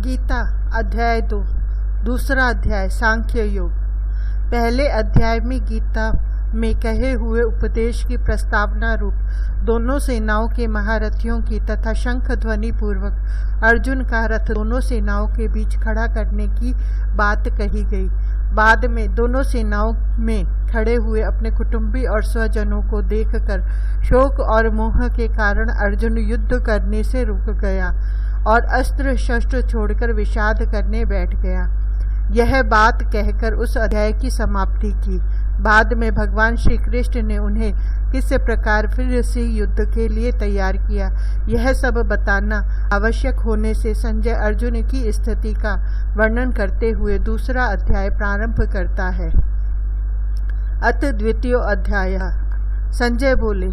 गीता अध्याय 2 दूसरा अध्याय सांख्य योग। पहले अध्याय में गीता में कहे हुए उपदेश की प्रस्तावना रूप दोनों सेनाओं के महारथियों की तथा शंख ध्वनि पूर्वक अर्जुन का रथ दोनों सेनाओं के बीच खड़ा करने की बात कही गई। बाद में दोनों सेनाओं में खड़े हुए अपने कुटुंबी और स्वजनों को देखकर शोक और मोह के कारण अर्जुन युद्ध करने से रुक गया और अस्त्र शस्त्र छोड़कर विषाद करने बैठ गया। यह बात कहकर उस अध्याय की समाप्ति की। बाद में भगवान श्री कृष्ण ने उन्हें किस प्रकार फिर से युद्ध के लिए तैयार किया, यह सब बताना आवश्यक होने से संजय अर्जुन की स्थिति का वर्णन करते हुए दूसरा अध्याय प्रारंभ करता है। अत द्वितीय अध्याय। संजय बोले,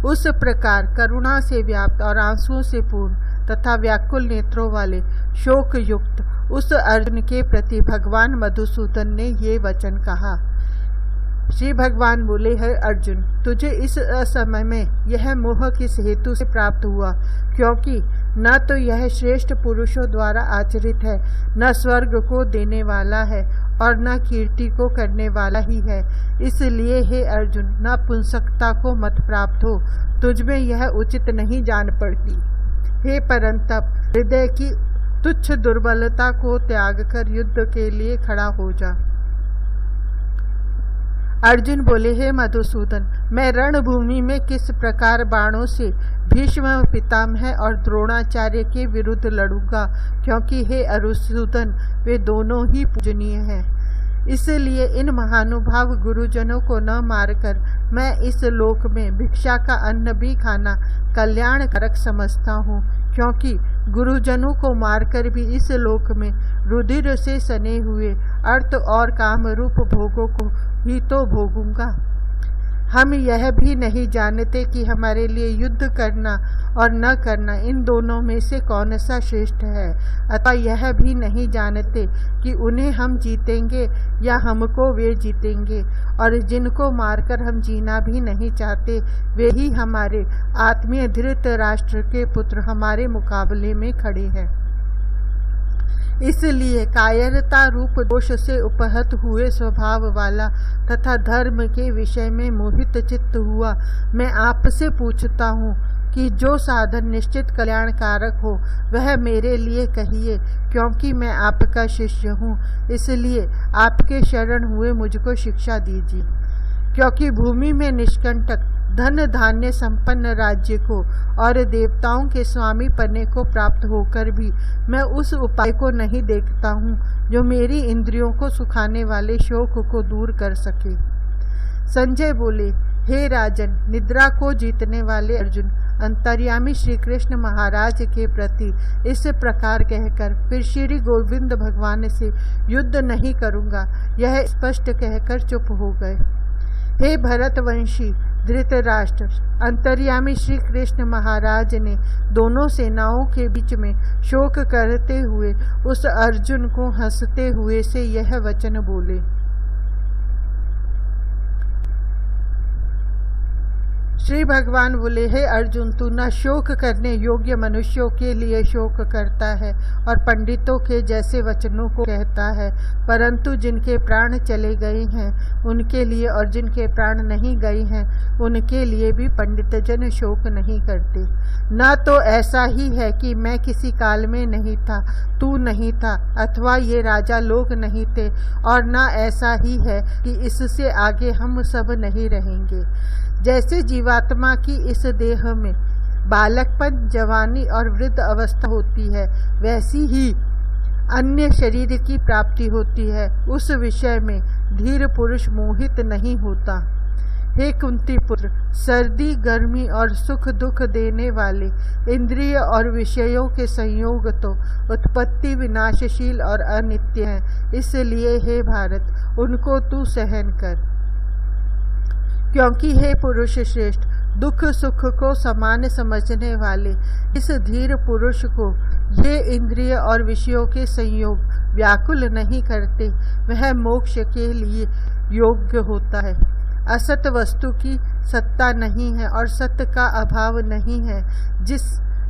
उस प्रकार करुणा से व्याप्त और आंसुओं से पूर्ण तथा व्याकुल नेत्रों वाले शोक युक्त उस अर्जुन के प्रति भगवान मधुसूदन ने ये वचन कहा। श्री भगवान बोले, है अर्जुन, तुझे इस समय में यह मोह किस हेतु से प्राप्त हुआ, क्योंकि न तो यह श्रेष्ठ पुरुषों द्वारा आचरित है, न स्वर्ग को देने वाला है और न कीर्ति को करने वाला ही है। इसलिए हे अर्जुन, न पुंसकता को मत प्राप्त हो, तुझमें यह उचित नहीं जान पड़ती। हे परंतप, हृदय की तुच्छ दुर्बलता को त्याग कर युद्ध के लिए खड़ा हो जा। अर्जुन बोले, हे मधुसूदन, मैं रणभूमि में किस प्रकार बाणों से भीष्म पितामह और द्रोणाचार्य के विरुद्ध लड़ूंगा, क्योंकि हे अरुसूदन, वे दोनों ही पूजनीय हैं। इसलिए इन महानुभाव गुरुजनों को न मारकर मैं इस लोक में भिक्षा का अन्न भी खाना कल्याणकारक समझता हूँ, क्योंकि गुरुजनों को मारकर भी इस लोक में रुधिर से सने हुए अर्थ और काम रूप भोगों को ही तो भोगूंगा। हम यह भी नहीं जानते कि हमारे लिए युद्ध करना और न करना इन दोनों में से कौन सा श्रेष्ठ है, अथवा यह भी नहीं जानते कि उन्हें हम जीतेंगे या हमको वे जीतेंगे, और जिनको मारकर हम जीना भी नहीं चाहते वे ही हमारे आत्मीय धृतराष्ट्र के पुत्र हमारे मुकाबले में खड़े हैं। इसलिए कायरता रूप दोष से उपहत हुए स्वभाव वाला तथा धर्म के विषय में मोहित चित्त हुआ मैं आपसे पूछता हूँ कि जो साधन निश्चित कल्याणकारक हो वह मेरे लिए कहिए, क्योंकि मैं आपका शिष्य हूँ। इसलिए आपके शरण हुए मुझको शिक्षा दीजिए, क्योंकि भूमि में निष्कंटक धन धान्य संपन्न राज्य को और देवताओं के स्वामी पने को प्राप्त होकर भी मैं उस उपाय को नहीं देखता हूँ जो मेरी इंद्रियों को सुखाने वाले शोक को दूर कर सके। संजय बोले, हे राजन, निद्रा को जीतने वाले अर्जुन अंतर्यामी श्री कृष्ण महाराज के प्रति इस प्रकार कहकर फिर श्री गोविंद भगवान से युद्ध नहीं करूँगा, यह स्पष्ट कहकर चुप हो गए। हे भरतवंशी धृतराष्ट्र, अंतर्यामी श्री कृष्ण महाराज ने दोनों सेनाओं के बीच में शोक करते हुए उस अर्जुन को हंसते हुए से यह वचन बोले। श्री भगवान बोले, हे अर्जुन, तू न शोक करने योग्य मनुष्यों के लिए शोक करता है और पंडितों के जैसे वचनों को कहता है, परंतु जिनके प्राण चले गए हैं उनके लिए और जिनके प्राण नहीं गए हैं उनके लिए भी पंडित जन शोक नहीं करते। न तो ऐसा ही है कि मैं किसी काल में नहीं था, तू नहीं था, अथवा ये राजा लोग नहीं थे, और न ऐसा ही है कि इससे आगे हम सब नहीं रहेंगे। जैसे जीवात्मा की इस देह में बालकपन, जवानी और वृद्ध अवस्था होती है, वैसी ही अन्य शरीर की प्राप्ति होती है। उस विषय में धीर पुरुष मोहित नहीं होता। हे कुंती पुत्र, सर्दी, गर्मी और सुख दुख देने वाले इंद्रिय और विषयों के संयोग तो उत्पत्ति विनाशशील और अनित्य हैं। इसलिए हे भारत, उनको तू सहन कर, क्योंकि हे पुरुष श्रेष्ठ, दुख सुख को समान समझने वाले इस धीर पुरुष को ये इंद्रिय और विषयों के संयोग व्याकुल नहीं करते, वह मोक्ष के लिए योग्य होता है। असत वस्तु की सत्ता नहीं है और सत्य का अभाव नहीं है। जिस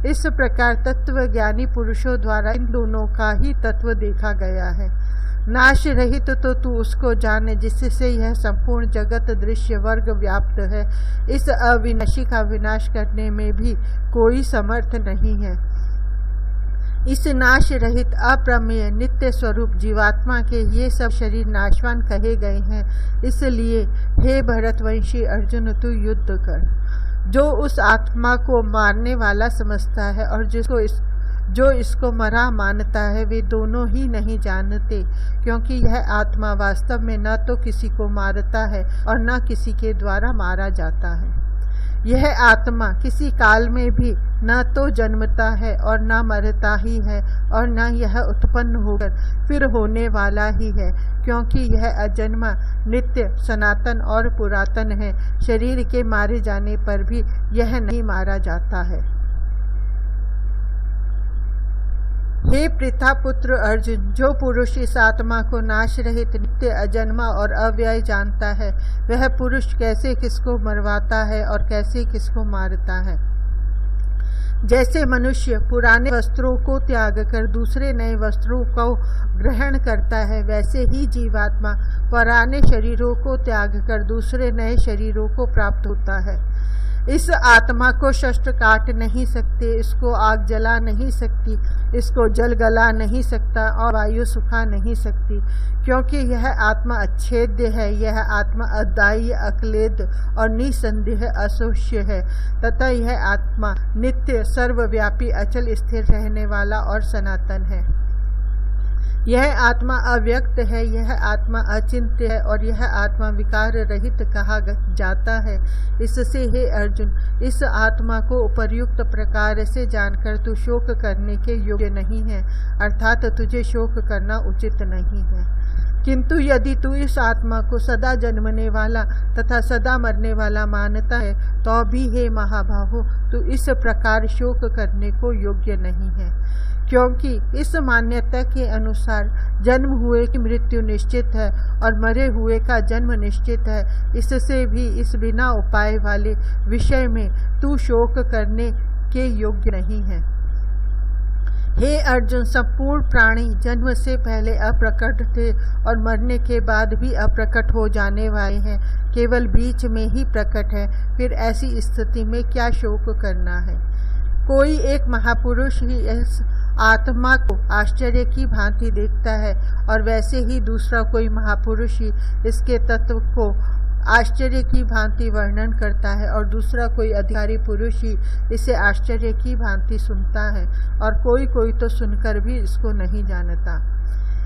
इस प्रकार तत्वज्ञानी पुरुषों द्वारा इन दोनों का ही तत्व देखा गया है। नाश रहित तो तू उसको जाने जिससे यह संपूर्ण जगत दृश्य वर्ग व्याप्त है। इस अविनाशी का विनाश करने में भी कोई समर्थ नहीं है। इस नाश रहित अप्रमेय नित्य स्वरूप जीवात्मा के ये सब शरीर नाशवान कहे गए हैं। इसलिए हे भरतवंशी अर्जुन, तू युद्ध कर। जो उस आत्मा को मारने वाला समझता है और जो इसको मरा मानता है, वे दोनों ही नहीं जानते, क्योंकि यह आत्मा वास्तव में न तो किसी को मारता है और न किसी के द्वारा मारा जाता है। यह आत्मा किसी काल में भी न तो जन्मता है और न मरता ही है, और न यह उत्पन्न होकर फिर होने वाला ही है, क्योंकि यह अजन्मा, नित्य, सनातन और पुरातन है। शरीर के मारे जाने पर भी यह नहीं मारा जाता है। हे पृथा पुत्र अर्जुन, जो पुरुष इस आत्मा को नाश रहित, नित्य, अजन्मा और अव्यय जानता है, वह पुरुष कैसे किसको मरवाता है और कैसे किसको मारता है। जैसे मनुष्य पुराने वस्त्रों को त्याग कर दूसरे नए वस्त्रों को ग्रहण करता है, वैसे ही जीवात्मा पुराने शरीरों को त्याग कर दूसरे नए शरीरों को प्राप्त होता है। इस आत्मा को शस्त्र काट नहीं सकते, इसको आग जला नहीं सकती, इसको जल गला नहीं सकता और वायु सुखा नहीं सकती, क्योंकि यह आत्मा अच्छेद्य है। यह आत्मा अदाय्य, अक्लेद और निसंदेह अशोष्य है, तथा यह आत्मा नित्य, सर्वव्यापी, अचल, स्थिर रहने वाला और सनातन है। यह आत्मा अव्यक्त है, यह आत्मा अचिंत्य है और यह आत्मा विकार रहित कहा जाता है। इससे हे अर्जुन, इस आत्मा को उपर्युक्त प्रकार से जानकर तू शोक करने के योग्य नहीं है, अर्थात तुझे शोक करना उचित नहीं है। किंतु यदि तू इस आत्मा को सदा जन्मने वाला तथा सदा मरने वाला मानता है, तो भी हे महाबाहो, तू इस प्रकार शोक करने को योग्य नहीं है, क्योंकि इस मान्यता के अनुसार जन्म हुए की मृत्यु निश्चित है और मरे हुए का जन्म निश्चित है। इससे भी इस बिना उपाय वाले विषय में तू शोक करने के योग्य नहीं है। हे अर्जुन, संपूर्ण प्राणी जन्म से पहले अप्रकट थे और मरने के बाद भी अप्रकट हो जाने वाले हैं, केवल बीच में ही प्रकट है। फिर ऐसी स्थिति में क्या शोक करना है। कोई एक महापुरुष ही इस आत्मा को आश्चर्य की भांति देखता है और वैसे ही दूसरा कोई महापुरुष ही इसके तत्व को आश्चर्य की भांति वर्णन करता है और दूसरा कोई अधिकारी पुरुष ही इसे आश्चर्य की भांति सुनता है और कोई कोई तो सुनकर भी इसको नहीं जानता।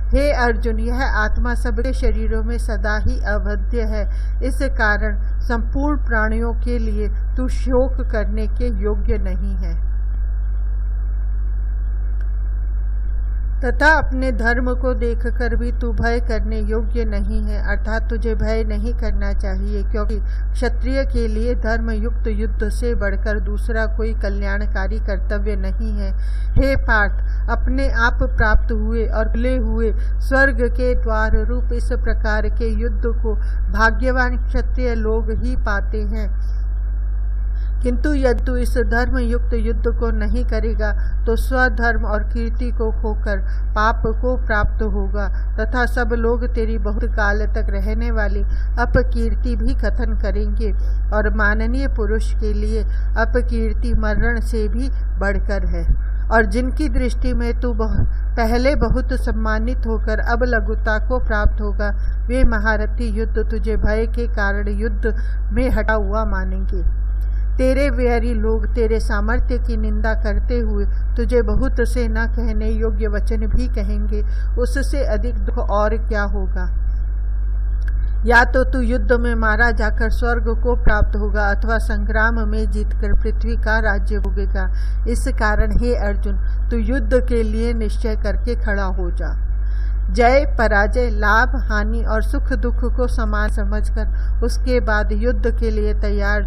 हे अर्जुन, यह आत्मा सबके शरीरों में सदा ही अवध्य है। इस कारण संपूर्ण प्राणियों के लिए तू शोक करने के योग्य नहीं है तथा अपने धर्म को देखकर भी तू भय करने योग्य नहीं है, अर्थात तुझे भय नहीं करना चाहिए, क्योंकि क्षत्रिय के लिए धर्म युक्त युद्ध से बढ़कर दूसरा कोई कल्याणकारी कर्तव्य नहीं है। हे पार्थ, अपने आप प्राप्त हुए और खुले हुए स्वर्ग के द्वार रूप इस प्रकार के युद्ध को भाग्यवान क्षत्रिय लोग ही पाते हैं। किंतु यदि तू इस धर्म युक्त युद्ध को नहीं करेगा तो स्वधर्म और कीर्ति को खोकर पाप को प्राप्त होगा तथा सब लोग तेरी बहुत काल तक रहने वाली अपकीर्ति भी कथन करेंगे, और माननीय पुरुष के लिए अपकीर्ति मरण से भी बढ़कर है। और जिनकी दृष्टि में तू पहले बहुत सम्मानित होकर अब लघुता को प्राप्त होगा, वे महारथी युद्ध तुझे भय के कारण युद्ध में हटा हुआ मानेंगे। तेरे वैरी लोग तेरे सामर्थ्य की निंदा करते हुए तुझे बहुत से न कहने योग्य वचन भी कहेंगे। उससे अधिक दुख और क्या होगा। या तो तू युद्ध में मारा जाकर स्वर्ग को प्राप्त होगा अथवा संग्राम में जीतकर पृथ्वी का राज्य भोगेगा। इस कारण हे अर्जुन, तू युद्ध के लिए निश्चय करके खड़ा हो जा। जय पराजय, लाभ हानि और सुख दुख को समान समझकर उसके बाद युद्ध के लिए तैयार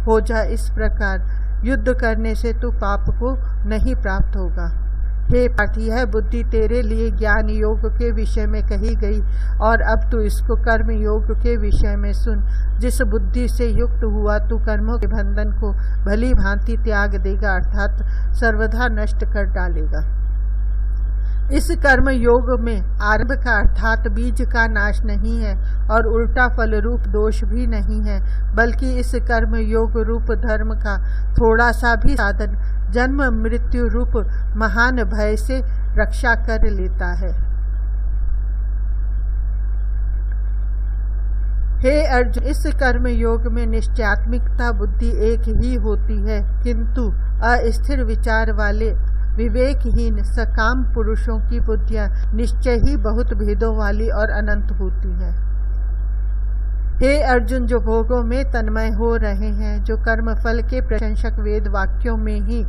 हो जा। इस प्रकार युद्ध करने से तू पाप को नहीं प्राप्त होगा। हे पार्थ, यह बुद्धि तेरे लिए ज्ञान योग के विषय में कही गई और अब तू इसको कर्म योग के विषय में सुन। जिस बुद्धि से युक्त हुआ तू कर्मों के बंधन को भली भांति त्याग देगा, अर्थात सर्वथा नष्ट कर डालेगा। इस कर्म योग में आरंभ का अर्थात बीज का नाश नहीं है और उल्टा फल रूप दोष भी नहीं है, बल्कि इस कर्म योग रूप धर्म का थोड़ा सा भी साधन जन्म मृत्यु रूप महान भय से रक्षा कर लेता है। हे अर्जुन, इस कर्म योग में निश्चयात्मिकता बुद्धि एक ही होती है, किंतु अस्थिर विचार वाले विवेकहीन सकाम पुरुषों की बुद्धियां निश्चय ही बहुत भेदों वाली और अनंत होती है। हे अर्जुन, जो भोगों में तन्मय हो रहे हैं, जो कर्म फल के प्रशंसक वेद वाक्यों में ही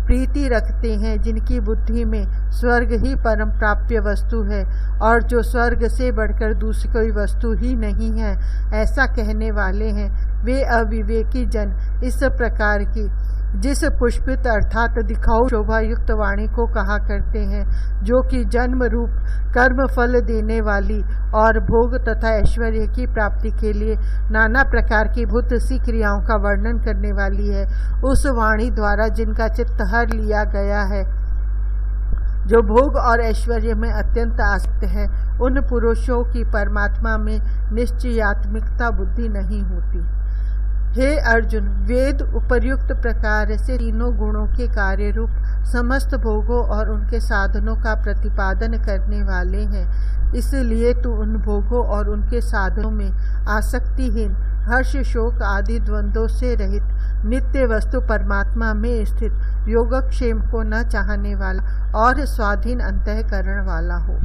प्रीति रखते हैं, जिनकी बुद्धि में स्वर्ग ही परम प्राप्य वस्तु है और जो स्वर्ग से बढ़कर दूसरी कोई वस्तु ही नहीं है, ऐसा कहने वाले हैं, वे अविवेकी जन इस प्रकार की जिस पुष्पित अर्थात दिखाऊ शोभायुक्त वाणी को कहा करते हैं, जो कि जन्म रूप कर्म फल देने वाली और भोग तथा ऐश्वर्य की प्राप्ति के लिए नाना प्रकार की भूत सी क्रियाओं का वर्णन करने वाली है, उस वाणी द्वारा जिनका चित्त हर लिया गया है, जो भोग और ऐश्वर्य में अत्यंत आसक्त है, उन पुरुषों की परमात्मा में निश्चयात्मिकता बुद्धि नहीं होती। हे अर्जुन, वेद उपर्युक्त प्रकार से तीनों गुणों के कार्य रूप समस्त भोगों और उनके साधनों का प्रतिपादन करने वाले हैं, इसलिए तू उन भोगों और उनके साधनों में आसक्तिहीन, हर्ष शोक आदि द्वंद्वों से रहित नित्य वस्तु परमात्मा में स्थित, योगक्षेम को न चाहने वाला और स्वाधीन अंतःकरण वाला हो।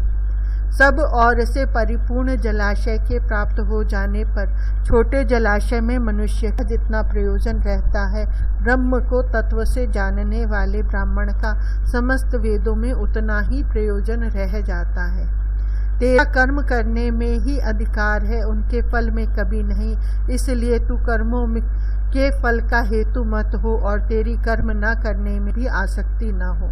सब ओर से परिपूर्ण जलाशय के प्राप्त हो जाने पर छोटे जलाशय में मनुष्य का जितना प्रयोजन रहता है, ब्रह्म को तत्व से जानने वाले ब्राह्मण का समस्त वेदों में उतना ही प्रयोजन रह जाता है। तेरा कर्म करने में ही अधिकार है, उनके फल में कभी नहीं, इसलिए तू कर्मों में के फल का हेतु मत हो और तेरी कर्म न करने में भी आसक्ति न हो।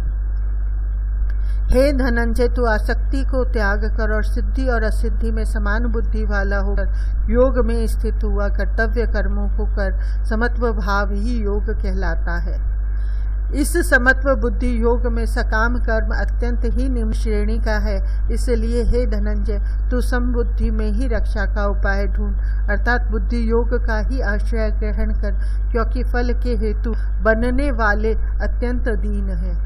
हे धनंजय, तू आसक्ति को त्याग कर और सिद्धि और असिद्धि में समान बुद्धि वाला होकर योग में स्थित हुआ कर्तव्य कर्मों को कर। समत्व भाव ही योग कहलाता है। इस समत्व बुद्धि योग में सकाम कर्म अत्यंत ही निम्न श्रेणी का है, इसलिए हे धनंजय, तू समबुद्धि में ही रक्षा का उपाय ढूंढ, अर्थात बुद्धि योग का ही आश्रय ग्रहण कर, क्योंकि फल के हेतु बनने वाले अत्यंत दीन हैं।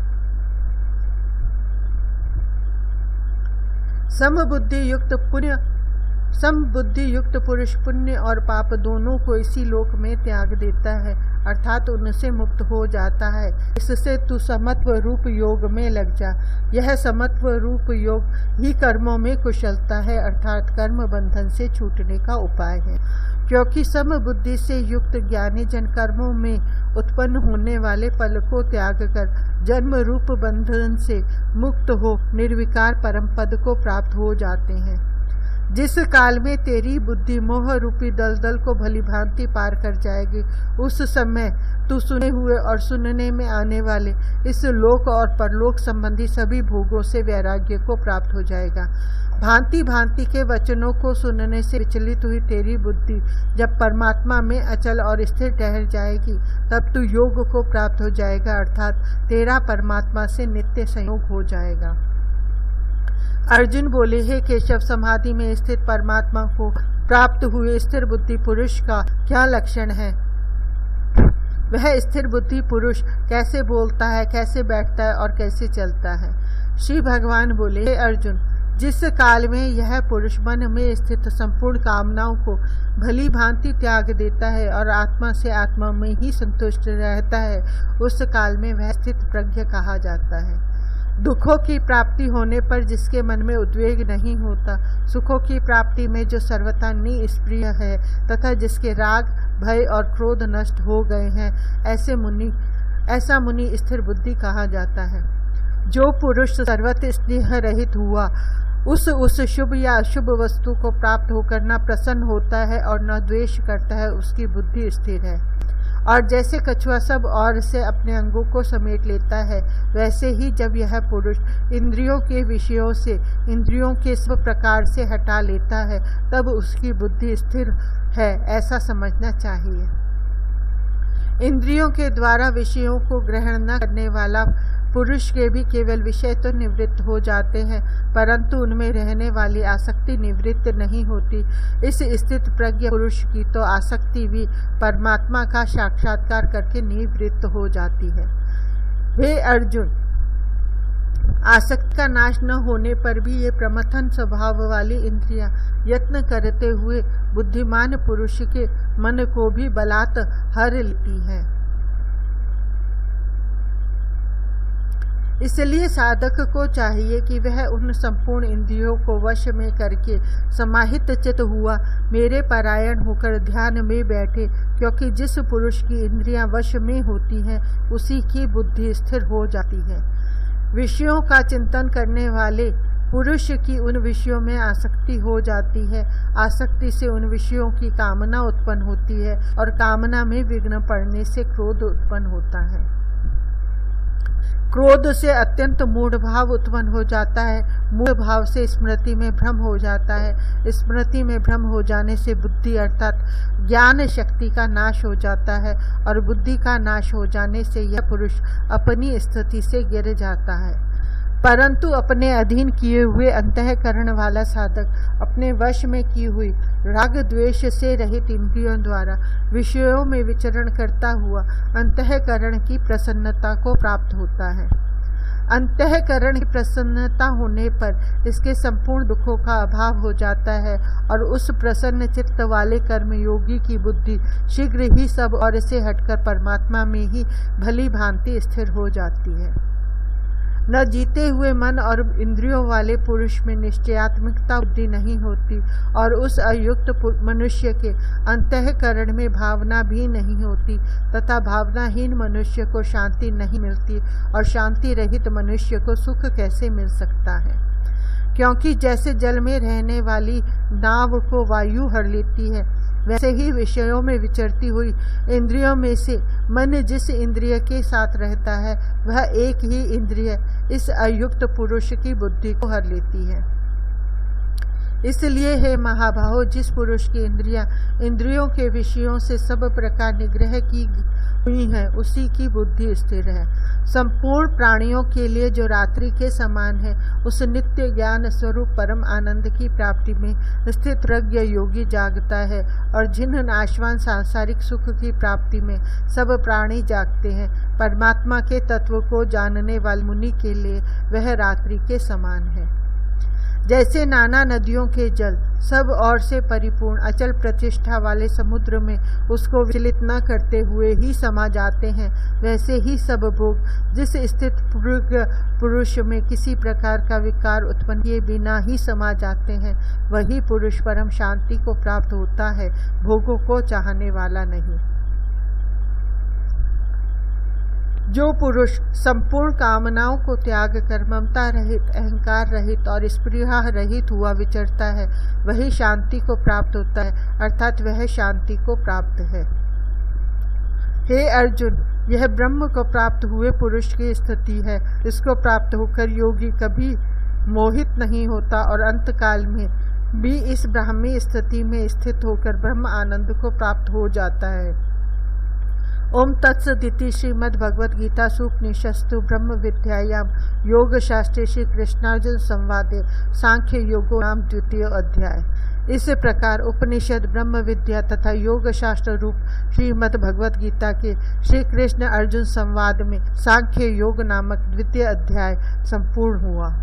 समबुद्धि युक्त पुरुष पुण्य और पाप दोनों को इसी लोक में त्याग देता है, अर्थात उनसे मुक्त हो जाता है। इससे तू समत्व रूप योग में लग जा। यह समत्व रूप योग ही कर्मों में कुशलता है, अर्थात कर्म बंधन से छूटने का उपाय है। क्योंकि समबुद्धि से युक्त ज्ञानी जन कर्मों में उत्पन्न होने वाले फल को त्याग कर जन्म रूप बंधन से मुक्त हो निर्विकार परम पद को प्राप्त हो जाते हैं। जिस काल में तेरी बुद्धि मोह रूपी दलदल को भली भांति पार कर जाएगी, उस समय तू सुने हुए और सुनने में आने वाले इस लोक और परलोक संबंधी सभी भोगों से वैराग्य को प्राप्त हो जाएगा। भांति भांति के वचनों को सुनने से विचलित हुई तेरी बुद्धि जब परमात्मा में अचल और स्थिर ठहर जाएगी, तब तू योग को प्राप्त हो जाएगा, अर्थात तेरा परमात्मा से नित्य संयोग हो जाएगा। अर्जुन बोले, हे केशव, समाधि में स्थित परमात्मा को प्राप्त हुए स्थिर बुद्धि पुरुष का क्या लक्षण है? वह स्थिर बुद्धि पुरुष कैसे बोलता है, कैसे बैठता है और कैसे चलता है? श्री भगवान बोले, हे अर्जुन, जिस काल में यह पुरुष मन में स्थित संपूर्ण कामनाओं को भली भांति त्याग देता है और आत्मा से आत्मा में ही संतुष्ट रहता है, उस काल में वह स्थित प्रज्ञ कहा जाता है। दुखों की प्राप्ति होने पर जिसके मन में उद्वेग नहीं होता, सुखों की प्राप्ति में जो सर्वथा निष्प्रिय है तथा जिसके राग भय और क्रोध नष्ट हो गए हैं, ऐसा मुनि स्थिर बुद्धि कहा जाता है। जो पुरुष सर्वत स्नेह रहित हुआ, उस शुभ या अशुभ वस्तु को प्राप्त होकर न प्रसन्न होता है और न द्वेष करता है, उसकी बुद्धि स्थिर है। और जैसे कछुआ सब ओर से अपने अंगों को समेट लेता है, वैसे ही जब यह पुरुष इंद्रियों के विषयों से इंद्रियों के सब प्रकार से हटा लेता है, तब उसकी बुद्धि स्थिर है, ऐसा समझना चाहिए। इंद्रियों के द्वारा विषयों को ग्रहण न करने वाला पुरुष के भी केवल विषय तो निवृत्त हो जाते हैं, परंतु उनमें रहने वाली आसक्ति निवृत्त नहीं होती। इस स्थित प्रज्ञ पुरुष की तो आसक्ति भी परमात्मा का साक्षात्कार करके निवृत्त हो जाती है। हे अर्जुन, आसक्ति का नाश न होने पर भी ये प्रमथन स्वभाव वाली इंद्रियां यत्न करते हुए बुद्धिमान पुरुष के मन को भी बलात् हर लेती हैं। इसलिए साधक को चाहिए कि वह उन संपूर्ण इंद्रियों को वश में करके समाहित चित्त हुआ मेरे परायण होकर ध्यान में बैठे, क्योंकि जिस पुरुष की इंद्रियां वश में होती हैं उसी की बुद्धि स्थिर हो जाती है। विषयों का चिंतन करने वाले पुरुष की उन विषयों में आसक्ति हो जाती है। आसक्ति से उन विषयों की कामना उत्पन्न होती है और कामना में विघ्न पड़ने से क्रोध उत्पन्न होता है। क्रोध से अत्यंत मूढ़ भाव उत्पन्न हो जाता है। मूढ़ भाव से स्मृति में भ्रम हो जाता है। स्मृति में भ्रम हो जाने से बुद्धि अर्थात ज्ञान शक्ति का नाश हो जाता है और बुद्धि का नाश हो जाने से यह पुरुष अपनी स्थिति से गिर जाता है। परंतु अपने अधीन किए हुए अंतःकरण वाला साधक अपने वश में की हुई राग द्वेष से रहित इंद्रियों द्वारा विषयों में विचरण करता हुआ अंतःकरण की प्रसन्नता को प्राप्त होता है। अंतःकरण की प्रसन्नता होने पर इसके संपूर्ण दुखों का अभाव हो जाता है और उस प्रसन्न चित्त वाले कर्मयोगी की बुद्धि शीघ्र ही सब और से हटकर परमात्मा में ही भली भांति स्थिर हो जाती है। न जीते हुए मन और इंद्रियों वाले पुरुष में निश्चयात्मकता बुद्धि नहीं होती और उस अयुक्त मनुष्य के अंतःकरण में भावना भी नहीं होती तथा भावनाहीन मनुष्य को शांति नहीं मिलती और शांति रहित मनुष्य को सुख कैसे मिल सकता है। क्योंकि जैसे जल में रहने वाली नाव को वायु हर लेती है, वैसे ही विषयों में विचरती हुई इंद्रियों में से मन जिस इंद्रिय के साथ रहता है वह एक ही इंद्रिय इस अयुक्त पुरुष की बुद्धि को हर लेती है। इसलिए हे महाबाहो, जिस पुरुष की इंद्रियों के विषयों से सब प्रकार निग्रह की हुई है उसी की बुद्धि स्थिर है। संपूर्ण प्राणियों के लिए जो रात्रि के समान है उस नित्य ज्ञान स्वरूप परम आनंद की प्राप्ति में स्थित प्रज्ञ योगी जागता है और जिन नाशवान सांसारिक सुख की प्राप्ति में सब प्राणी जागते हैं, परमात्मा के तत्व को जानने वाले मुनि के लिए वह रात्रि के समान है। जैसे नाना नदियों के जल सब ओर से परिपूर्ण अचल प्रतिष्ठा वाले समुद्र में उसको विचलित न करते हुए ही समा जाते हैं, वैसे ही सब भोग जिस स्थित पुरुष में किसी प्रकार का विकार उत्पन्न किए बिना ही समा जाते हैं, वही पुरुष परम शांति को प्राप्त होता है, भोगों को चाहने वाला नहीं। जो पुरुष संपूर्ण कामनाओं को त्याग कर ममता रहित, अहंकार रहित और स्पृहा रहित हुआ विचरता है, वही शांति को प्राप्त होता है, अर्थात वह शांति को प्राप्त है। हे अर्जुन, यह ब्रह्म को प्राप्त हुए पुरुष की स्थिति है। इसको प्राप्त होकर योगी कभी मोहित नहीं होता और अंतकाल में भी इस ब्राह्मी स्थिति में स्थित होकर ब्रह्म आनंद को प्राप्त हो जाता है। ओम तत्सदिति श्रीमद् भगवद गीता सूपनिषत्सु ब्रह्म विद्यायाम योग शास्त्रे श्री कृष्णार्जुन संवादे सांख्य योगो नाम 2 अध्याय। इस प्रकार उपनिषद ब्रह्म विद्या तथा योग शास्त्र रूप श्रीमद् भगवद गीता के श्री कृष्ण अर्जुन संवाद में सांख्य योग नामक 2 अध्याय संपूर्ण हुआ।